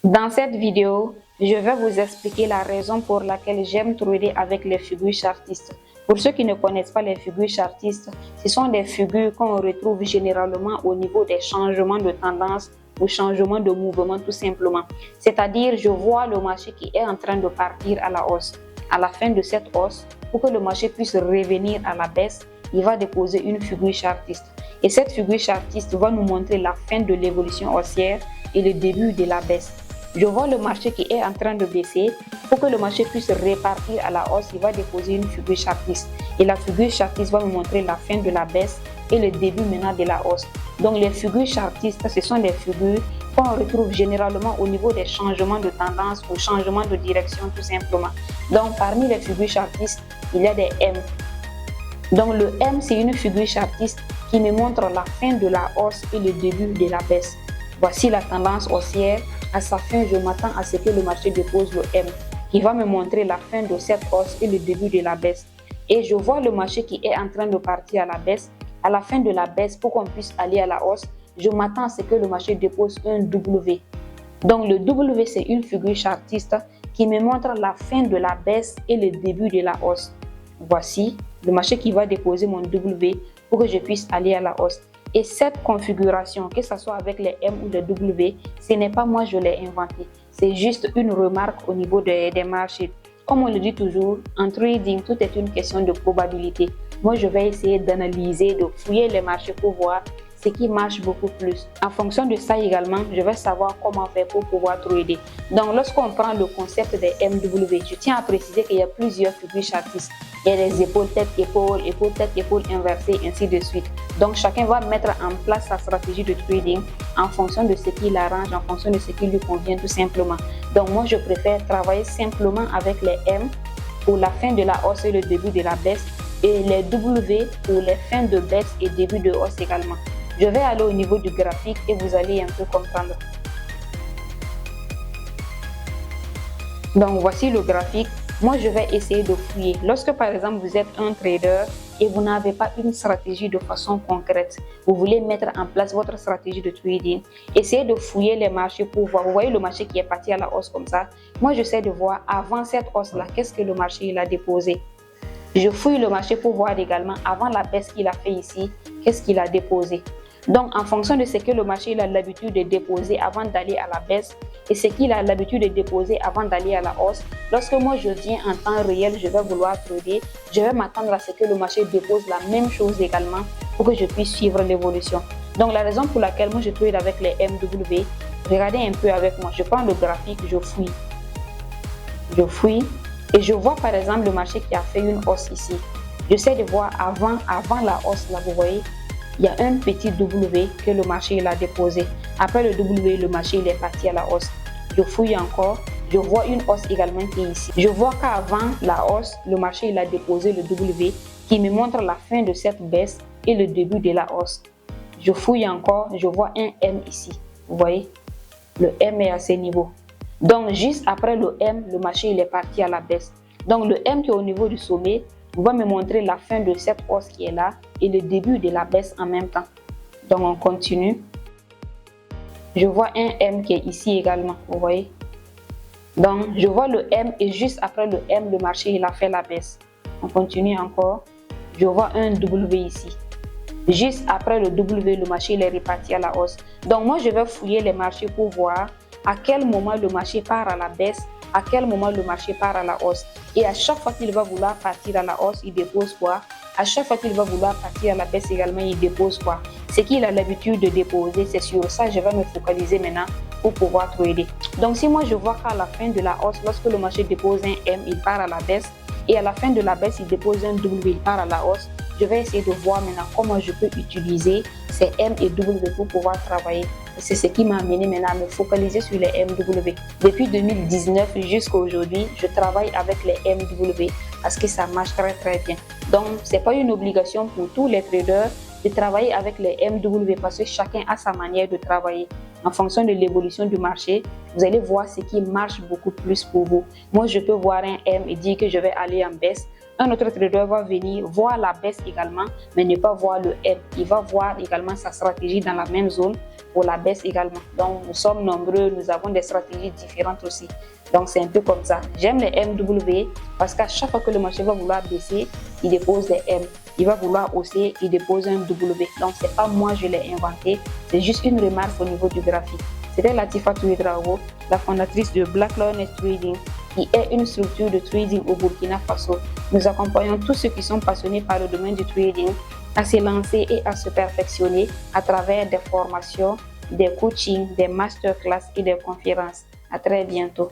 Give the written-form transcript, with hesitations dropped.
Dans cette vidéo, je vais vous expliquer la raison pour laquelle j'aime trader avec les figures chartistes. Pour ceux qui ne connaissent pas les figures chartistes, ce sont des figures qu'on retrouve généralement au niveau des changements de tendance ou changements de mouvement tout simplement. C'est-à-dire, je vois le marché qui est en train de partir à la hausse. À la fin de cette hausse, pour que le marché puisse revenir à la baisse, il va déposer une figure chartiste. Et cette figure chartiste va nous montrer la fin de l'évolution haussière et le début de la baisse. Je vois le marché qui est en train de baisser. Pour que le marché puisse repartir à la hausse, il va déposer une figure chartiste. Et la figure chartiste va nous montrer la fin de la baisse et le début maintenant de la hausse. Donc les figures chartistes, ce sont des figures qu'on retrouve généralement au niveau des changements de tendance ou changements de direction tout simplement. Donc parmi les figures chartistes, il y a des M. Donc le M, c'est une figure chartiste qui me montre la fin de la hausse et le début de la baisse. Voici la tendance haussière. À sa fin, je m'attends à ce que le marché dépose le M, qui va me montrer la fin de cette hausse et le début de la baisse. Et je vois le marché qui est en train de partir à la baisse. À la fin de la baisse, pour qu'on puisse aller à la hausse, je m'attends à ce que le marché dépose un W. Donc le W, c'est une figure chartiste qui me montre la fin de la baisse et le début de la hausse. Voici le marché qui va déposer mon W pour que je puisse aller à la hausse. Et cette configuration, que ce soit avec les M ou les W, ce n'est pas moi je l'ai inventé. C'est juste une remarque au niveau des marchés. Comme on le dit toujours, en trading, tout est une question de probabilité. Moi, je vais essayer d'analyser, de fouiller les marchés pour voir ce qui marche beaucoup plus. En fonction de ça également, je vais savoir comment faire pour pouvoir trader. Donc, lorsqu'on prend le concept des MW, je tiens à préciser qu'il y a plusieurs figures chartistes. Il y a les épaules, tête, épaule, épaule, tête, épaule inversée, ainsi de suite. Donc, chacun va mettre en place sa stratégie de trading en fonction de ce qui l'arrange, en fonction de ce qui lui convient tout simplement. Donc, moi, je préfère travailler simplement avec les M pour la fin de la hausse et le début de la baisse et les W pour les fins de baisse et début de hausse également. Je vais aller au niveau du graphique et vous allez un peu comprendre. Donc, voici le graphique. Moi, je vais essayer de fouiller. Lorsque, par exemple, vous êtes un trader et vous n'avez pas une stratégie de façon concrète, vous voulez mettre en place votre stratégie de trading, essayez de fouiller les marchés pour voir. Vous voyez le marché qui est parti à la hausse comme ça. Moi, j'essaie de voir avant cette hausse-là, qu'est-ce que le marché il a déposé. Je fouille le marché pour voir également avant la baisse qu'il a fait ici, qu'est-ce qu'il a déposé. Donc, en fonction de ce que le marché il a l'habitude de déposer avant d'aller à la baisse et ce qu'il a l'habitude de déposer avant d'aller à la hausse, lorsque moi je viens en temps réel, je vais vouloir trader, je vais m'attendre à ce que le marché dépose la même chose également pour que je puisse suivre l'évolution. Donc, la raison pour laquelle moi je trade avec les MW, regardez un peu avec moi, je prends le graphique, je fouille et je vois par exemple le marché qui a fait une hausse ici. J'essaie de voir avant la hausse là, vous voyez. Il y a un petit W que le marché il a déposé. Après le W, le marché il est parti à la hausse. Je fouille encore. Je vois une hausse également qui est ici. Je vois qu'avant la hausse, le marché il a déposé le W qui me montre la fin de cette baisse et le début de la hausse. Je fouille encore. Je vois un M ici. Vous voyez, le M est à ce niveau. Donc, juste après le M, le marché il est parti à la baisse. Donc, le M qui est au niveau du sommet va me montrer la fin de cette hausse qui est là et le début de la baisse en même temps. Donc on continue. Je vois un M qui est ici également, vous voyez. Donc je vois le M et juste après le M, le marché il a fait la baisse. On continue encore. Je vois un W ici. Juste après le W, le marché il est reparti à la hausse. Donc moi je vais fouiller les marchés pour voir à quel moment le marché part à la baisse, à quel moment le marché part à la hausse. Et à chaque fois qu'il va vouloir partir à la hausse, il dépose quoi? À chaque fois qu'il va vouloir partir à la baisse également, il dépose quoi? Ce qu'il a l'habitude de déposer, c'est sur ça je vais me focaliser maintenant pour pouvoir trader. Donc si moi je vois qu'à la fin de la hausse, lorsque le marché dépose un M, il part à la baisse. Et à la fin de la baisse, il dépose un W, il part à la hausse. Je vais essayer de voir maintenant comment je peux utiliser ces M et W pour pouvoir travailler. C'est ce qui m'a amené maintenant à me focaliser sur les MW. Depuis 2019 jusqu'à aujourd'hui, je travaille avec les MW parce que ça marche très très bien. Donc, ce n'est pas une obligation pour tous les traders de travailler avec les MW parce que chacun a sa manière de travailler. En fonction de l'évolution du marché, vous allez voir ce qui marche beaucoup plus pour vous. Moi, je peux voir un M et dire que je vais aller en baisse. Un autre trader va venir voir la baisse également, mais ne pas voir le M. Il va voir également sa stratégie dans la même zone pour la baisse également. Donc nous sommes nombreux, nous avons des stratégies différentes aussi. Donc c'est un peu comme ça. J'aime les MW parce qu'à chaque fois que le marché va vouloir baisser, il dépose des M. Il va vouloir hausser, il dépose un W. Donc c'est pas moi, je l'ai inventé, c'est juste une remarque au niveau du graphique. C'était Latifa Touedrao, la fondatrice de Black Lioness Trading, qui est une structure de trading au Burkina Faso. Nous accompagnons tous ceux qui sont passionnés par le domaine du trading à se lancer et à se perfectionner à travers des formations, des coachings, des masterclass et des conférences. À très bientôt.